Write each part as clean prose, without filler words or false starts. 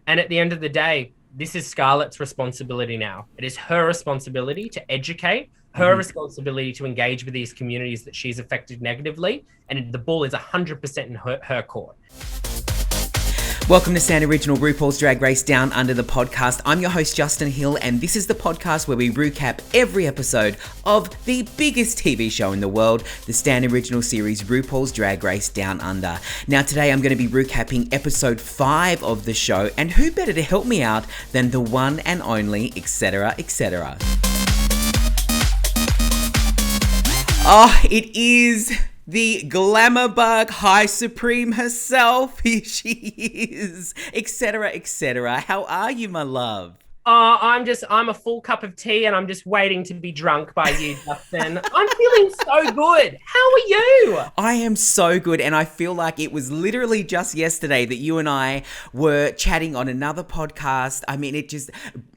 And at the end of the day, this is Scarlett's responsibility now. It is her responsibility to educate, her responsibility to engage with these communities that she's affected negatively. And the ball is 100% in her court. Welcome to Sound Original RuPaul's Drag Race Down Under the podcast. I'm your host, Justin Hill, and this is the podcast where we recap every episode of the biggest TV show in the world, the Sound Original series RuPaul's Drag Race Down Under. Now today I'm going to be recapping episode 5 of the show, and who better to help me out than the one and only Etcetera, Etcetera. Oh, it is the glamour bug high supreme herself. Here she is. Etcetera, Etcetera. How are you, my love? I'm a full cup of tea and I'm just waiting to be drunk by you, Justin. I'm feeling so good. How are you? I am so good, and I feel like it was literally just yesterday that you and I were chatting on another podcast. I mean, it just,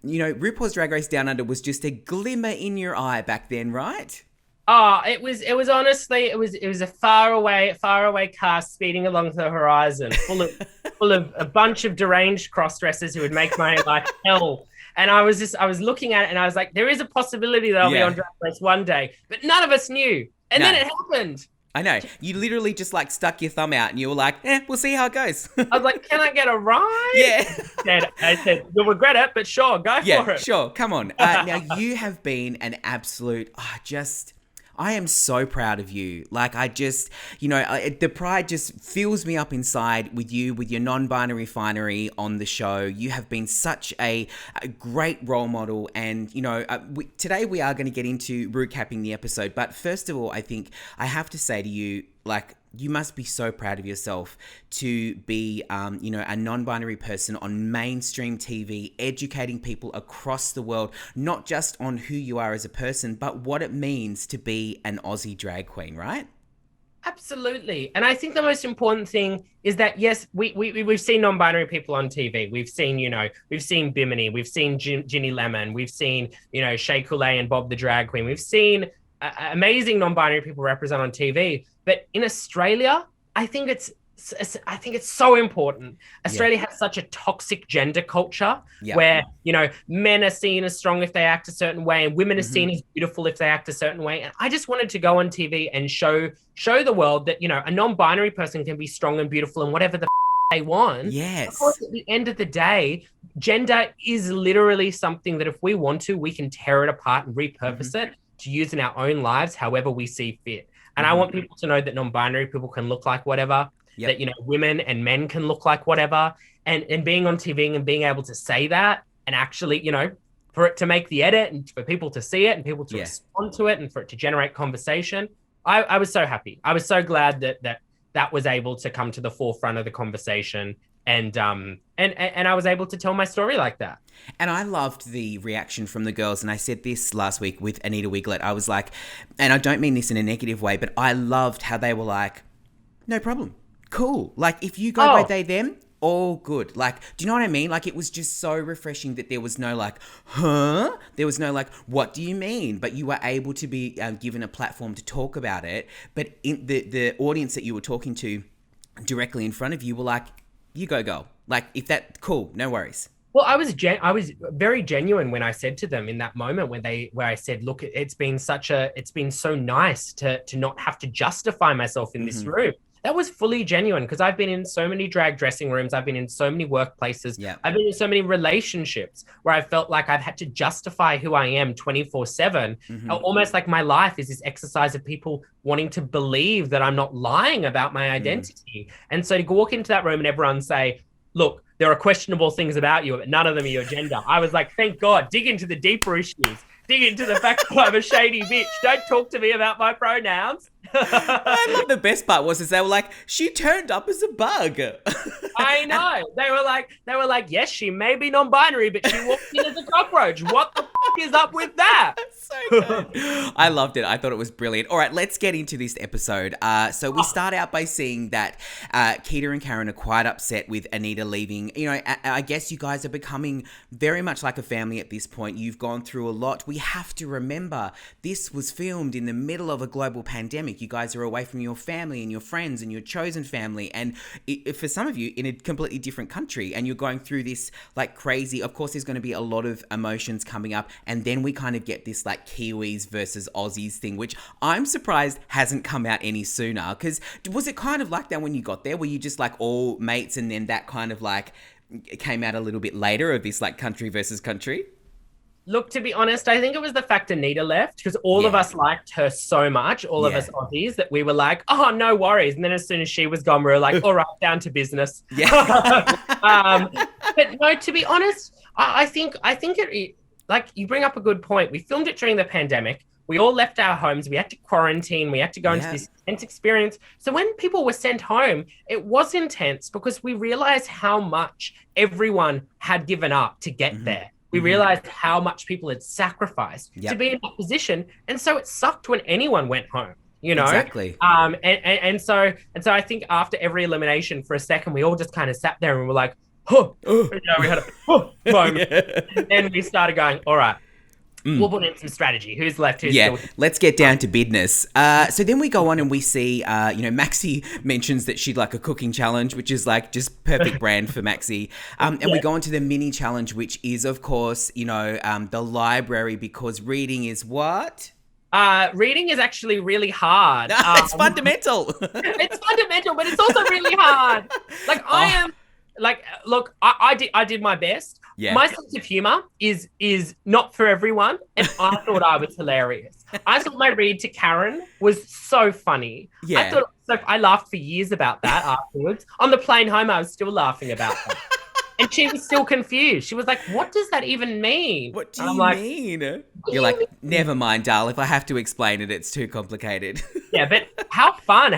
RuPaul's Drag Race Down Under was just a glimmer in your eye back then, right? Oh, it was honestly, it was a far away cast speeding along the horizon, full of a bunch of deranged cross-dressers who would make my life hell. And I was looking at it and I was like, there is a possibility that I'll be on Drag Race one day, but none of us knew. And then it happened. I know. You literally just stuck your thumb out and you were like, we'll see how it goes. I was like, can I get a ride? Yeah. I said, you'll regret it, but sure, go for it. Yeah, sure. Come on. Now, you have been an absolute, I am so proud of you. The pride just fills me up inside with you, with your non-binary finery on the show. You have been such a great role model. And, today we are going to get into recapping the episode. But first of all, I think I have to say to you, you must be so proud of yourself to be, a non-binary person on mainstream TV, educating people across the world, not just on who you are as a person, but what it means to be an Aussie drag queen, right? Absolutely. And I think the most important thing is that, yes, we've seen non-binary people on TV. We've seen Bimini, we've seen Ginny Lemon, we've seen, Shea Coulee and Bob the Drag Queen. We've seen amazing non-binary people represent on TV. But in Australia, I think it's so important. Australia has such a toxic gender culture where, men are seen as strong if they act a certain way and women are seen as beautiful if they act a certain way. And I just wanted to go on TV and show the world that, a non-binary person can be strong and beautiful and whatever the they want. Yes. Of course, at the end of the day, gender is literally something that if we want to, we can tear it apart and repurpose it to use in our own lives however we see fit. And I want people to know that non-binary people can look like whatever, that, women and men can look like whatever. And being on TV and being able to say that and actually, for it to make the edit and for people to see it and people to respond to it and for it to generate conversation, I was so happy. I was so glad that was able to come to the forefront of the conversation. And I was able to tell my story like that. And I loved the reaction from the girls. And I said this last week with Anita Wiglet. I was like, and I don't mean this in a negative way, but I loved how they were like, no problem. Cool. If you go by they, them, all good. Do you know what I mean? It was just so refreshing that there was no huh? There was no what do you mean? But you were able to be given a platform to talk about it. But in the audience that you were talking to directly in front of you were like, you go, girl. If that, cool, no worries. Well, I was very genuine when I said to them in that moment where I said, look, it's been so nice to not have to justify myself in this room. That was fully genuine because I've been in so many drag dressing rooms. I've been in so many workplaces. Yeah. I've been in so many relationships where I felt like I've had to justify who I am 24/7. Almost like my life is this exercise of people wanting to believe that I'm not lying about my identity. And so to walk into that room and everyone say, look, there are questionable things about you, but none of them are your gender. I was like, thank God, dig into the deeper issues. Dig into the fact that I'm a shady bitch. Don't talk to me about my pronouns. I love the best part was they were like, she turned up as a bug. I know. They were like, yes, she may be non-binary, but she walked in as a cockroach. What the fuck is up with that? So good. I loved it. I thought it was brilliant. All right, let's get into this episode. So we start out by seeing that Keita and Karen are quite upset with Anita leaving. You know, I guess you guys are becoming very much like a family at this point. You've gone through a lot. We have to remember this was filmed in the middle of a global pandemic. You guys are away from your family and your friends and your chosen family. And for some of you, in a completely different country, and you're going through this like crazy. Of course, there's going to be a lot of emotions coming up. And then we kind of get this like Kiwis versus Aussies thing, which I'm surprised hasn't come out any sooner. Because was it kind of like that when you got there? Were you just like all mates and then that kind of like came out a little bit later of this like country versus country? Look, to be honest, I think it was the fact Anita left because all of us liked her so much, all of us Aussies, that we were like, oh, no worries. And then as soon as she was gone, we were like, all right, down to business. Yeah. But no, to be honest, I think it, like you bring up a good point. We filmed it during the pandemic. We all left our homes. We had to quarantine. We had to go into this intense experience. So when people were sent home, it was intense because we realized how much everyone had given up to get there. We realized how much people had sacrificed to be in that position. And so it sucked when anyone went home, you know? Exactly. And so I think after every elimination for a second, we all just kind of sat there and were like, oh, you know, we had a moment. And then we started going, all right, we'll put in some strategy. Who's left? Who's still... Let's get down to business. So then we go on and we see, you know, Maxi mentions that she'd like a cooking challenge, which is like just perfect brand for Maxi. And we go on to the mini challenge, which is, of course, you know, the library, because reading is what? Reading is actually really hard. It's fundamental. It's fundamental, but it's also really hard. Like I am... Like, look, I did my best. Yeah. My sense of humor is not for everyone, and I thought I was hilarious. I thought my read to Karen was so funny. Yeah. I laughed for years about that afterwards. On the plane home, I was still laughing about that. And she was still confused. She was like, what does that even mean? What do you mean? You're like, never mind, Dal. If I have to explain it, it's too complicated. Yeah, but how fun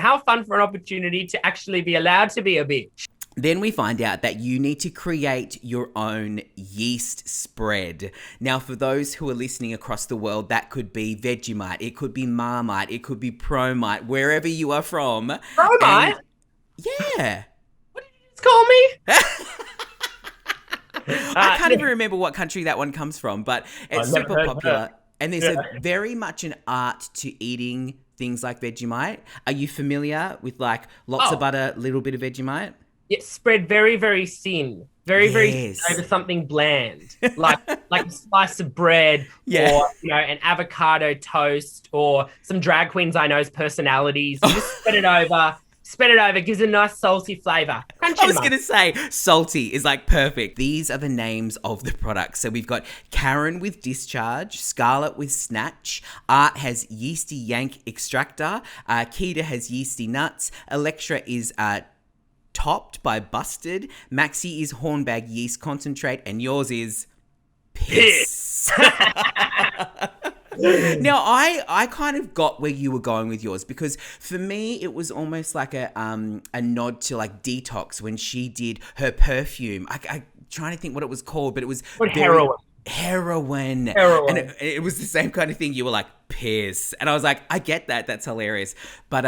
for an opportunity to actually be allowed to be a bitch. Then we find out that you need to create your own yeast spread. Now, for those who are listening across the world, that could be Vegemite, it could be Marmite, it could be Promite, wherever you are from. Promite? Yeah. What did you just call me? I can't even remember what country that one comes from, but it's super popular. And there's very much an art to eating things like Vegemite. Are you familiar with like lots of butter, little bit of Vegemite? It's spread very, very thin, very thin over something bland, like a slice of bread or, you know, an avocado toast or some drag queens I know's personalities. You just spread it over, gives a nice salty flavor. I was going to say salty is like perfect. These are the names of the products. So we've got Karen with Discharge, Scarlett with Snatch, Art has Yeasty Yank Extractor, Keita has Yeasty Nuts, Electra is Topped by Busted, Maxi is Hornbag Yeast Concentrate, and yours is Piss. Now, I kind of got where you were going with yours, because for me, it was almost like a nod to like Detox when she did her perfume. I trying to think what it was called, but it was Heroin. And it was the same kind of thing. You were like, piss. And I was like, I get that. That's hilarious. But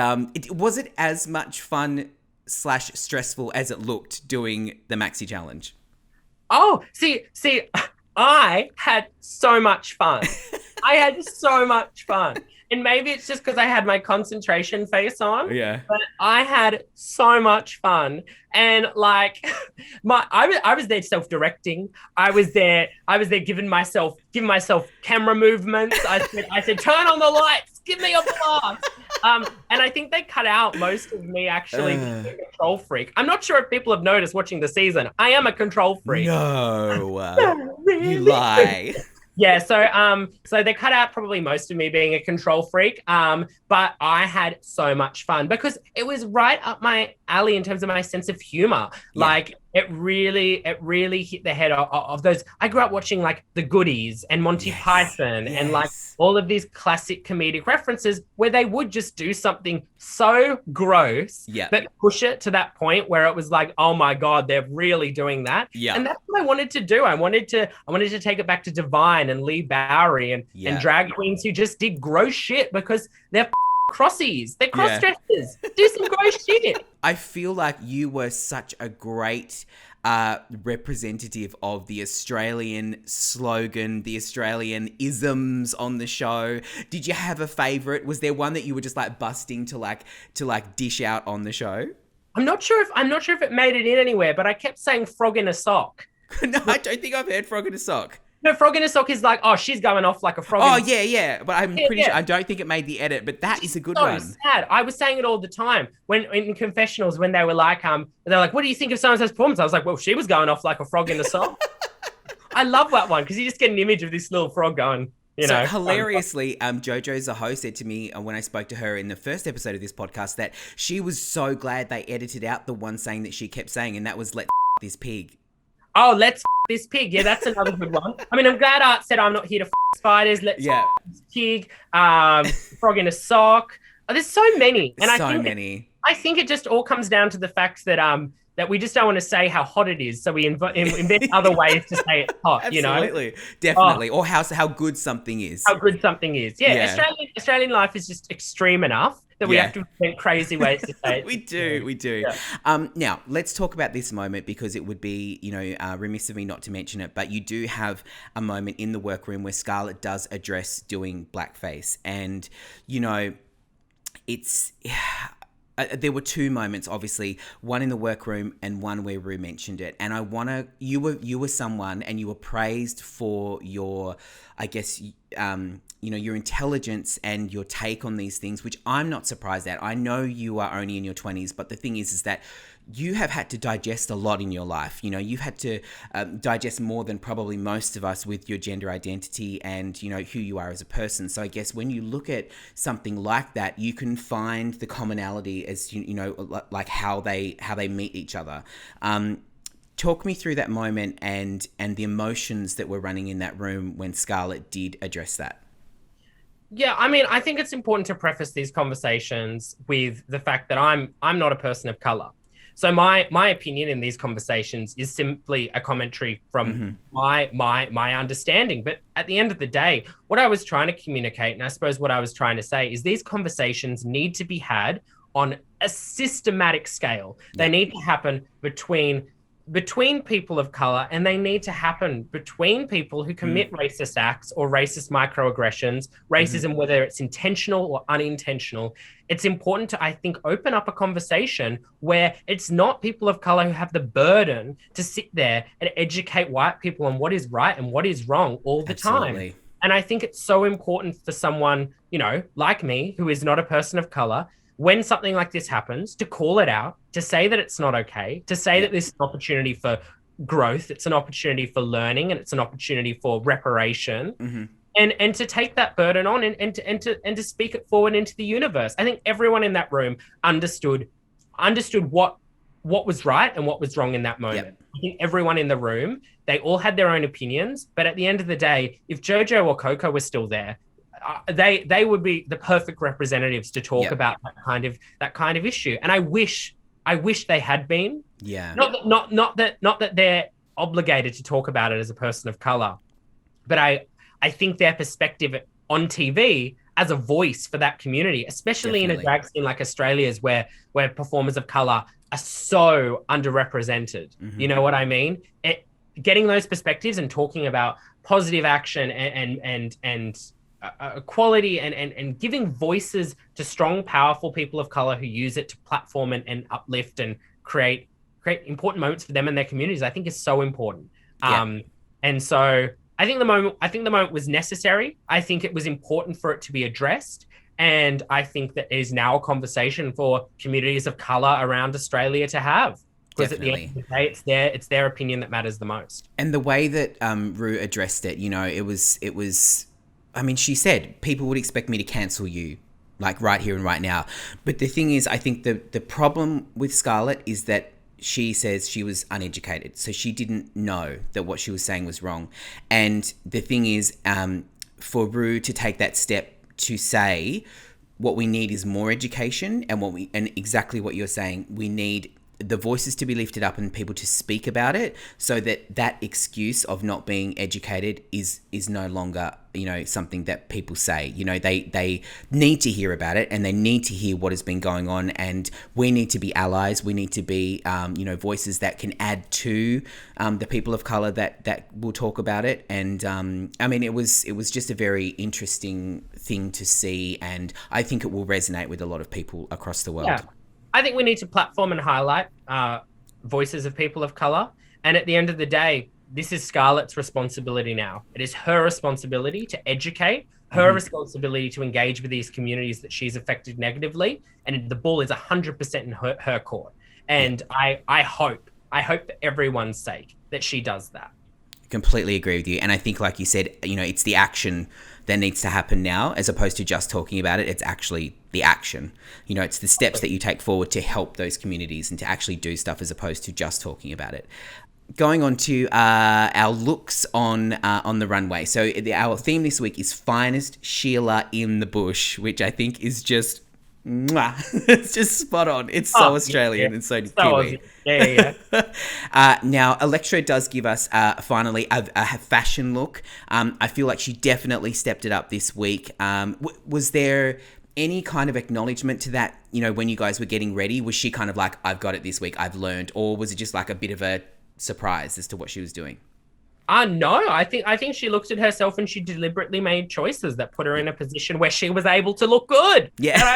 was it as much fun / stressful as it looked doing the Maxi challenge? Oh, see, I had so much fun. I had so much fun. And maybe it's just because I had my concentration face on. Yeah. But I had so much fun. And like I was there self-directing. I was there giving myself camera movements. I said, turn on the lights, give me a blast. And I think they cut out most of me actually being a control freak. I'm not sure if people have noticed watching the season. I am a control freak. No. Really? You lie. Yeah, so they cut out probably most of me being a control freak, but I had so much fun because it was right up my alley in terms of my sense of humor. Yeah. Like it really hit the head of those. I grew up watching like The Goodies and Monty Python and like all of these classic comedic references where they would just do something so gross, but push it to that point where it was like, oh my God, they're really doing that. And that's what I wanted to do. I wanted to take it back to Divine and Lee Bowery and drag queens who just did gross shit because they're crossies. They're cross dressers. Do some gross shit. I feel like you were such a great representative of the Australian slogan, the Australian isms on the show. Did you have a favorite? Was there one that you were just like busting to dish out on the show? I'm not sure if it made it in anywhere, but I kept saying frog in a sock. No, I don't think I've heard frog in a sock. No, frog in a sock is like, oh, she's going off like a frog. Oh, yeah. But I'm pretty sure, I don't think it made the edit, but that is a good one. Sad. I was saying it all the time when in confessionals when they were like, they're like, what do you think of so-and-so's performance? I was like, well, she was going off like a frog in a sock. I love that one because you just get an image of this little frog going, you know. Hilariously, Jojo Zaho said to me when I spoke to her in the first episode of this podcast that she was so glad they edited out the one saying that she kept saying, and that was, let's this pig. Oh, let's this pig. Yeah, that's another good one. I mean, I'm glad Art said I'm not here to spiders. Let's this pig. Frog in a sock. Oh, there's so many. And I think it just all comes down to the fact that that we just don't want to say how hot it is, so we invent other ways to say it's hot. Absolutely, definitely, or how good something is. How good something is. Yeah. Australian life is just extreme enough that we have to invent crazy ways to say it. We do. Yeah. Now, let's talk about this moment because it would be, remiss of me not to mention it, but you do have a moment in the workroom where Scarlett does address doing blackface. And, it's... there were two moments, obviously, one in the workroom and one where Ru mentioned it. And you were someone and you were praised for your, I guess, your intelligence and your take on these things, which I'm not surprised at. I know you are only in your 20s, but the thing is that you have had to digest a lot in your life. You've had to digest more than probably most of us with your gender identity and, who you are as a person. So I guess when you look at something like that, you can find the commonality as, like how they meet each other. Talk me through that moment and the emotions that were running in that room when Scarlett did address that. Yeah, I mean, I think it's important to preface these conversations with the fact that I'm not a person of color. So my opinion in these conversations is simply a commentary from my understanding. But at the end of the day, what I was trying to communicate, and I suppose what I was trying to say, is these conversations need to be had on a systematic scale. They need to happen between people of color, and they need to happen between people who commit racist acts or racist microaggressions, racism, whether it's intentional or unintentional. It's important to, I think, open up a conversation where it's not people of color who have the burden to sit there and educate white people on what is right and what is wrong all the time. And I think it's so important for someone, like me, who is not a person of color, when something like this happens, to call it out, to say that it's not okay, to say that this is an opportunity for growth, it's an opportunity for learning, and it's an opportunity for reparation, and to take that burden on and to speak it forward into the universe. I think everyone in that room understood what was right and what was wrong in that moment. I think everyone in the room, they all had their own opinions, but at the end of the day, if Jojo or Coco were still there, they would be the perfect representatives to talk about that kind of issue. And I wish they had been. Yeah. Not that they're obligated to talk about it as a person of color, but I think their perspective on TV as a voice for that community, especially in a drag scene like Australia's, where performers of color are so underrepresented. You know what I mean? Getting those perspectives and talking about positive action and equality and giving voices to strong, powerful people of color who use it to platform and uplift and create important moments for them and their communities, I think is so important. And so I think the moment was necessary. I think it was important for it to be addressed. And I think that is now a conversation for communities of color around Australia to have. Because at the end of the day, it's their opinion that matters the most. And the way that Ru addressed it, it was. I mean, she said, people would expect me to cancel you, like right here and right now. But the thing is, I think the problem with Scarlett is that she says she was uneducated, so she didn't know that what she was saying was wrong. And the thing is, for Ru to take that step to say what we need is more education, and exactly what you're saying, we need the voices to be lifted up and people to speak about it, so that excuse of not being educated is no longer, something that people say. They need to hear about it, and they need to hear what has been going on, and we need to be allies. We need to be voices that can add to the people of color that will talk about it. And it was just a very interesting thing to see, and I think it will resonate with a lot of people across the world. Yeah. I think we need to platform and highlight voices of people of color. And at the end of the day, this is Scarlett's responsibility now. It is her responsibility to educate, her responsibility to engage with these communities that she's affected negatively. And the ball is 100% in her court. And I hope for everyone's sake that she does that. Completely agree with you. And I think, like you said, it's the action that needs to happen now, as opposed to just talking about it. It's actually the action. It's the steps that you take forward to help those communities and to actually do stuff, as opposed to just talking about it. Going on to our looks on the runway. So our theme this week is Finest Sheila in the Bush, which I think is just mwah. It's just spot on. It's so Australian and so Kiwi. Yeah. Now, Etcetera does give us finally a fashion look. I feel like she definitely stepped it up this week. Was there any kind of acknowledgement to that, when you guys were getting ready? Was she kind of like, I've got it this week, I've learned? Or was it just like a bit of a surprise as to what she was doing? No, I think she looked at herself and she deliberately made choices that put her in a position where she was able to look good. Yeah.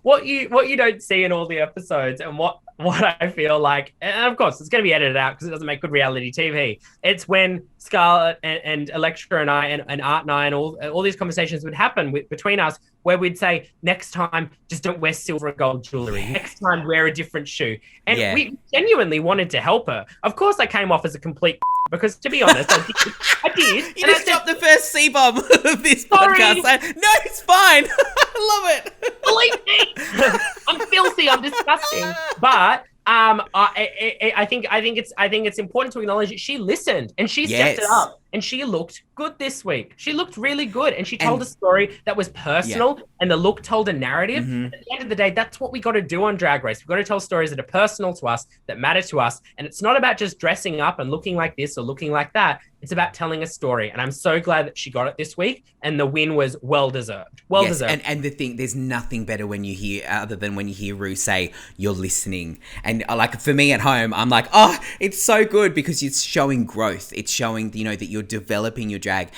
What you don't see in all the episodes, and what I feel like, and of course it's going to be edited out because it doesn't make good reality TV. It's when Scarlett and Etcetera and I and Art and I and all these conversations would happen between us, where we'd say, next time, just don't wear silver and gold jewelry. Next time, wear a different shoe. And we genuinely wanted to help her. Of course, I came off as a complete because, to be honest, I did. You just dropped the first C-bomb of this podcast. No, it's fine. I love it. Believe me. I'm filthy. I'm disgusting. But I think it's important to acknowledge that she listened and she stepped it up. And she looked good this week. She looked really good. And she told a story that was personal, and the look told a narrative. At the end of the day, that's what we got to do on Drag Race. We've got to tell stories that are personal to us, that matter to us. And it's not about just dressing up and looking like this or looking like that. It's about telling a story. And I'm so glad that she got it this week. And the win was well-deserved. Well-deserved. And the thing, there's nothing better when you hear, other than when you hear Ru say, you're listening. And like for me at home, I'm like, oh, it's so good because it's showing growth. It's showing, that you're developing your drag.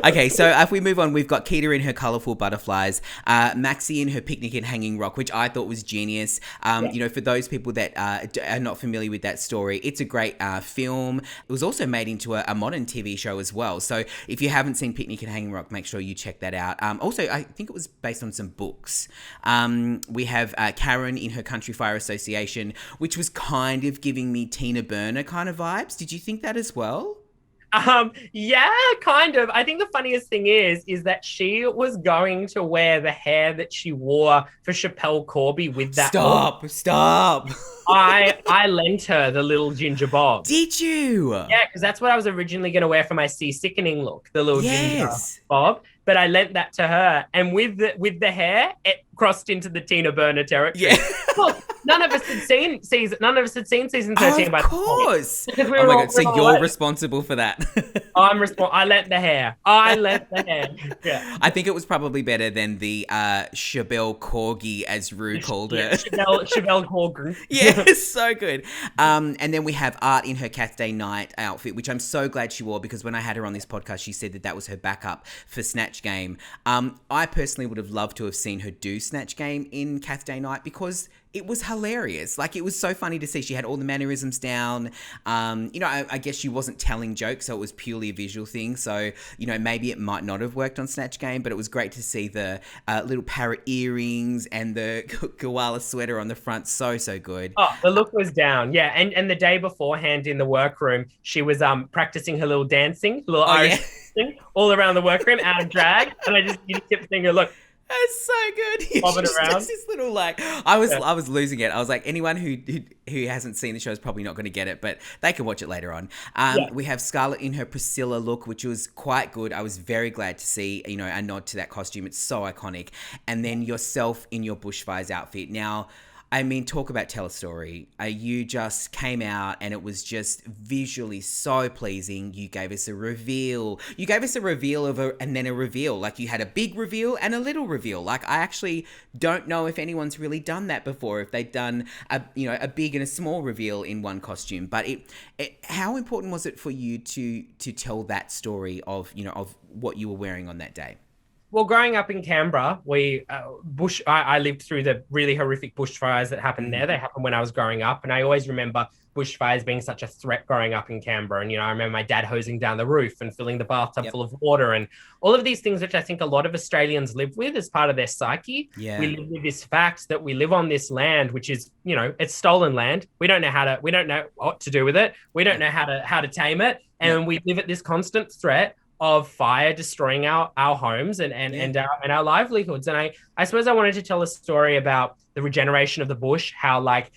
Okay, so if we move on, we've got Keita in her colourful butterflies, Maxi in her picnic and hanging rock, which I thought was genius. For those people that are not familiar with that story, it's a great film. It was also made into a modern TV show as well. So if you haven't seen Picnic and Hanging Rock, make sure you check that out. Also, I think it was based on some books. We have Karen in her Country Fire Association, which was kind of giving me Tina Burner kind of vibes. Did you think that as well? Yeah, kind of. I think the funniest thing is that she was going to wear the hair that she wore for Chappelle Corby with that. Stop. I lent her the little ginger bob. Did you? Yeah, because that's what I was originally going to wear for my Sea Sickening look, the little ginger bob. But I lent that to her, and with the hair, it crossed into the Tina Burner territory. Yeah. Look, none of us had seen season 13. Of course. Oh my God! So you're responsible for that. I lent the hair. Yeah. I think it was probably better than the Chabelle Corgi, as Ru called her. Chabelle Corgi. Yeah, so good. And then we have Art in her Cat Day Night outfit, which I'm so glad she wore, because when I had her on this podcast, she said that was her backup for Snatch Game. I personally would have loved to have seen her do Snatch Game in Cat Day Night, because it was hilarious. Like, it was so funny to see. She had all the mannerisms down. I guess she wasn't telling jokes, so it was purely a visual thing. So, maybe it might not have worked on Snatch Game, but it was great to see the little parrot earrings and the koala sweater on the front. So good. Oh, the look was down. Yeah. And the day beforehand in the workroom, she was practicing her little dancing, Irish dancing all around the workroom out of drag. And you just kept thinking, look, That's so good. Bobbing She's around. just this little like I was losing it. I was like, anyone who hasn't seen the show is probably not going to get it, but they can watch it later on. We have Scarlett in her Priscilla look, which was quite good. I was very glad to see, a nod to that costume. It's so iconic. And then yourself in your bushfires outfit. Now, I mean, talk about tell a story. You just came out and it was just visually so pleasing. You gave us a reveal. You gave us a reveal and then a reveal. Like you had a big reveal and a little reveal. Like I actually don't know if anyone's really done that before. If they've done a big and a small reveal in one costume. But how important was it for you to tell that story of what you were wearing on that day? Well, growing up in Canberra, I lived through the really horrific bushfires that happened there. They happened when I was growing up. And I always remember bushfires being such a threat growing up in Canberra. And, I remember my dad hosing down the roof and filling the bathtub full of water and all of these things, which I think a lot of Australians live with as part of their psyche. Yeah. We live with this fact that we live on this land, which is, it's stolen land. We don't know what to do with it. We don't know how to tame it. And we live at this constant threat of fire destroying our homes and our livelihoods. And I suppose I wanted to tell a story about the regeneration of the bush, how like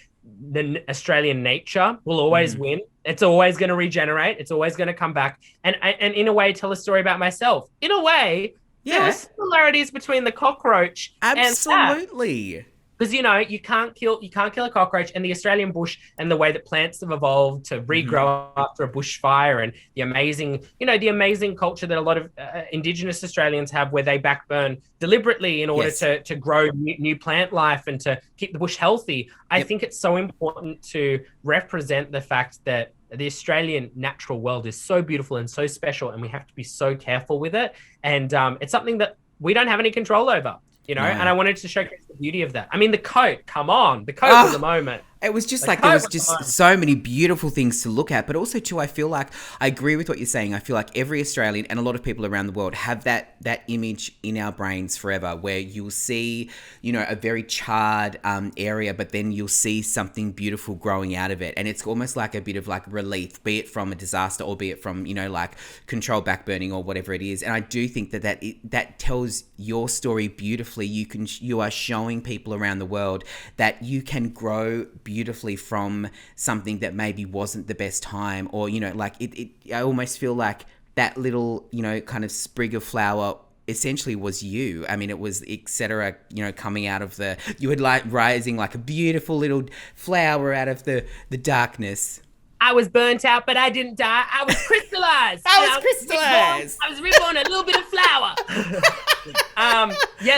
the Australian nature will always win. It's always going to regenerate. It's always going to come back. And in a way, tell a story about myself. In a way, there are similarities between the cockroach and that. Absolutely. Because you can't kill a cockroach, and the Australian bush and the way that plants have evolved to regrow after a bushfire, and the amazing culture that a lot of Indigenous Australians have, where they backburn deliberately in order to grow new plant life and to keep the bush healthy. I think it's so important to represent the fact that the Australian natural world is so beautiful and so special, and we have to be so careful with it. And it's something that we don't have any control over. And I wanted to showcase the beauty of that. I mean, the coat, come on. The coat was a moment. It was just like there was just so many beautiful things to look at. But also, too, I feel like I agree with what you're saying. I feel like every Australian and a lot of people around the world have that image in our brains forever, where you'll see, a very charred area, but then you'll see something beautiful growing out of it. And it's almost like a bit of like relief, be it from a disaster or be it from, like controlled backburning or whatever it is. And I do think that tells your story beautifully. You are showing people around the world that you can grow beautifully from something that maybe wasn't the best time, or I almost feel like that little kind of sprig of flower essentially was you. I mean, it was Etcetera, coming out of you had like rising like a beautiful little flower out of the darkness. I was burnt out, but I didn't die. I was crystallized. I was reborn, a little bit of flower.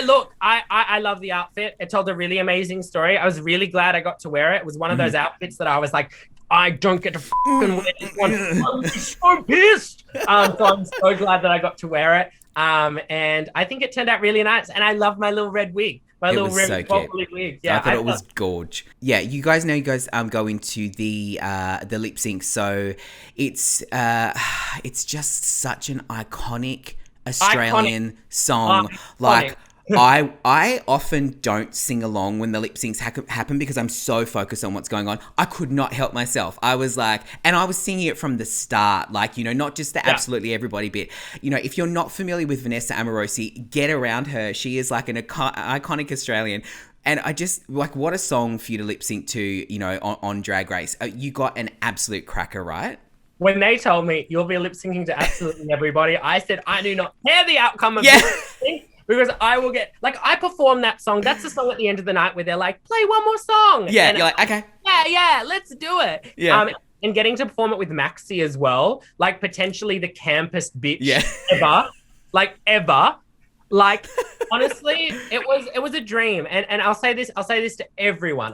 Look, I love the outfit. It told a really amazing story. I was really glad I got to wear it. It was one of those outfits that I was like, I don't get to fucking wear this one. I'm so pissed. So I'm so glad that I got to wear it. And I think it turned out really nice. And I love my little red wig. My little red wig. Yeah, I thought it was gorge. Yeah, you guys go into the lip sync. So it's just such an iconic Australian song. Like I often don't sing along when the lip syncs happen because I'm so focused on what's going on. I could not help myself. I was like, and I was singing it from the start, like, not just the absolutely everybody bit. If you're not familiar with Vanessa Amorosi, get around her. She is like an iconic Australian. And I just, like, what a song for you to lip sync to, on Drag Race. You got an absolute cracker, right? When they told me you'll be lip syncing to absolutely everybody, I said, I do not care the outcome of this thing. Because I will get, like, I perform that song. That's the song at the end of the night where they're like, play one more song. Yeah, and you're like, okay. Yeah, let's do it. Yeah. And getting to perform it with Maxi as well, like potentially the campest bitch ever. Like, honestly, it was a dream. And I'll say this to everyone.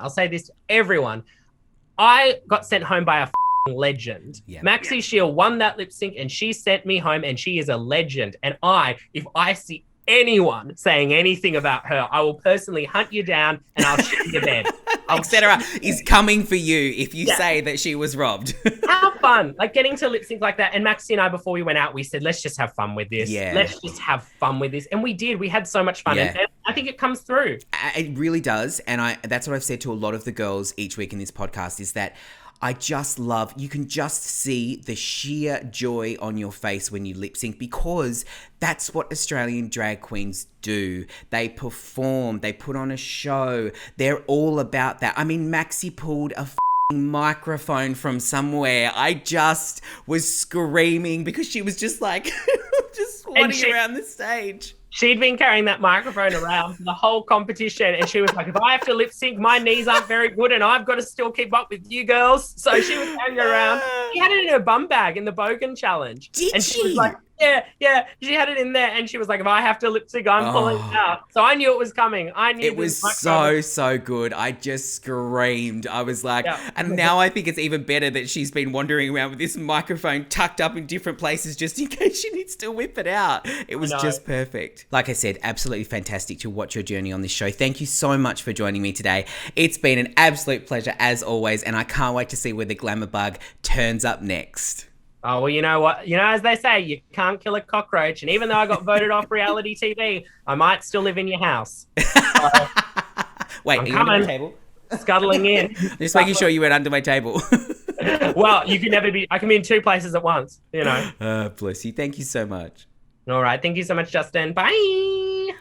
I got sent home by a legend. Maxi Shield won that lip sync and she sent me home, and she is a legend. And if I see anyone saying anything about her, I will personally hunt you down and I'll shit your bed. Etcetera is coming for you if you say that she was robbed. Have fun. Like, getting to lip sync like that. And Maxi and I, before we went out, we said, let's just have fun with this. Yeah. Let's just have fun with this. And we did. We had so much fun. And I think it comes through. It really does. And that's what I've said to a lot of the girls each week in this podcast, is that I just love, you can just see the sheer joy on your face when you lip sync, because that's what Australian drag queens do. They perform, they put on a show. They're all about that. I mean, Maxi pulled a microphone from somewhere. I just was screaming because she was just like, just swanning around the stage. She'd been carrying that microphone around for the whole competition, and she was like, if I have to lip sync, my knees aren't very good and I've got to still keep up with you girls. So she was carrying it around. She had it in her bum bag in the Bogan challenge. Did she was like, yeah, she had it in there, and she was like, if I have to lip sync, I'm pulling it out. So I knew it was coming. I knew it was so good. I just screamed. I was like, and now I think it's even better that she's been wandering around with this microphone tucked up in different places just in case she needs to whip it out. It was just perfect. Like I said, absolutely fantastic to watch your journey on this show. Thank you so much for joining me today. It's been an absolute pleasure as always, and I can't wait to see where the glamour bug turns up next. Oh, well, you know what? You know, as they say, you can't kill a cockroach. And even though I got voted off reality TV, I might still live in your house. So wait, are you under my table? Scuttling in. Just making sure you went under my table. Well, you can never be. I can be in two places at once, you know. Bless you. Thank you so much. All right. Thank you so much, Justin. Bye.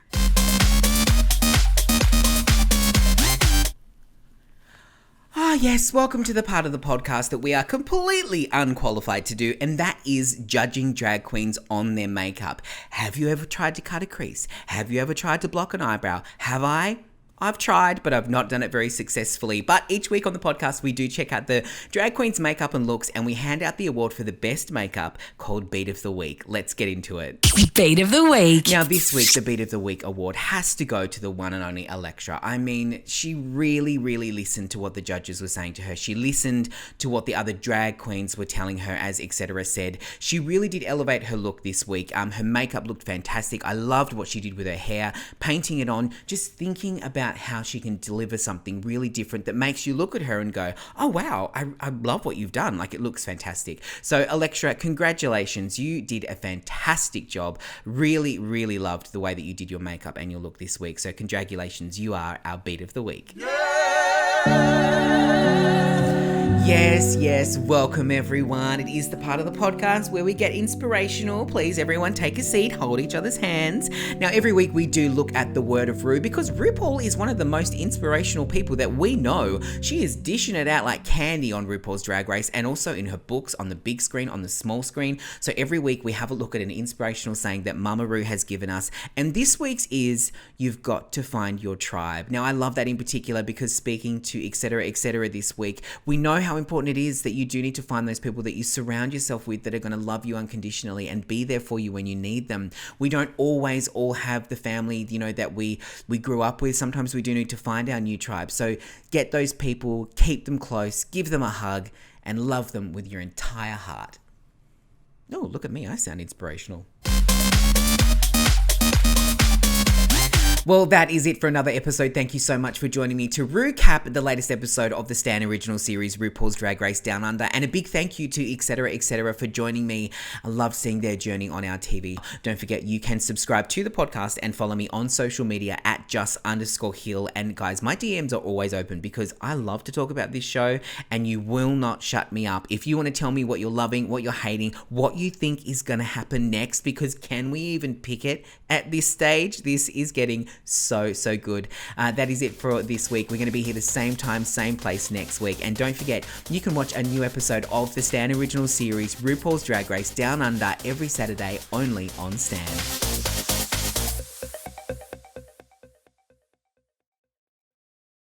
Yes, welcome to the part of the podcast that we are completely unqualified to do, and that is judging drag queens on their makeup. Have you ever tried to cut a crease? Have you ever tried to block an eyebrow? Have I? I've tried, but I've not done it very successfully. But each week on the podcast, we do check out the drag queen's makeup and looks, and we hand out the award for the best makeup called Beat of the Week. Let's get into it. Beat of the Week. Now, this week, the Beat of the Week award has to go to the one and only Etcetera. I mean, she really, really listened to what the judges were saying to her. She listened to what the other drag queens were telling her, as Etcetera said. She really did elevate her look this week. Her makeup looked fantastic. I loved what she did with her hair, painting it on, just thinking about how she can deliver something really different that makes you look at her and go, oh wow, I love what you've done. Like, it looks fantastic. So Etcetera, congratulations. You did a fantastic job. Really, really loved the way that you did your makeup and your look this week. So congratulations, you are our Beat of the Week. Yes, welcome everyone. It is the part of the podcast where we get inspirational. Please, everyone, take a seat, hold each other's hands. Now, every week we do look at the word of Ru, because RuPaul is one of the most inspirational people that we know. She is dishing it out like candy on RuPaul's Drag Race, and also in her books, on the big screen, on the small screen. So every week we have a look at an inspirational saying that Mama Ru has given us. And this week's is, you've got to find your tribe. Now, I love that in particular because speaking to Etcetera this week, we know how important it is that you do need to find those people that you surround yourself with that are going to love you unconditionally and be there for you when you need them. We don't always all have the family, you know, that we grew up with. Sometimes we do need to find our new tribe. So get those people, keep them close, give them a hug, and love them with your entire heart. Oh, look at me. I sound inspirational. Well, that is it for another episode. Thank you so much for joining me to recap the latest episode of the Stan original series, RuPaul's Drag Race Down Under. And a big thank you to Etcetera for joining me. I love seeing their journey on our TV. Don't forget, you can subscribe to the podcast and follow me on social media at @just_Hill. And guys, my DMs are always open because I love to talk about this show and you will not shut me up. If you want to tell me what you're loving, what you're hating, what you think is going to happen next, because can we even pick it at this stage? This is getting so good. That is it for this week. We're going to be here the same time, same place next week. And don't forget, you can watch a new episode of the Stan original series, RuPaul's Drag Race Down Under, every Saturday only on Stan.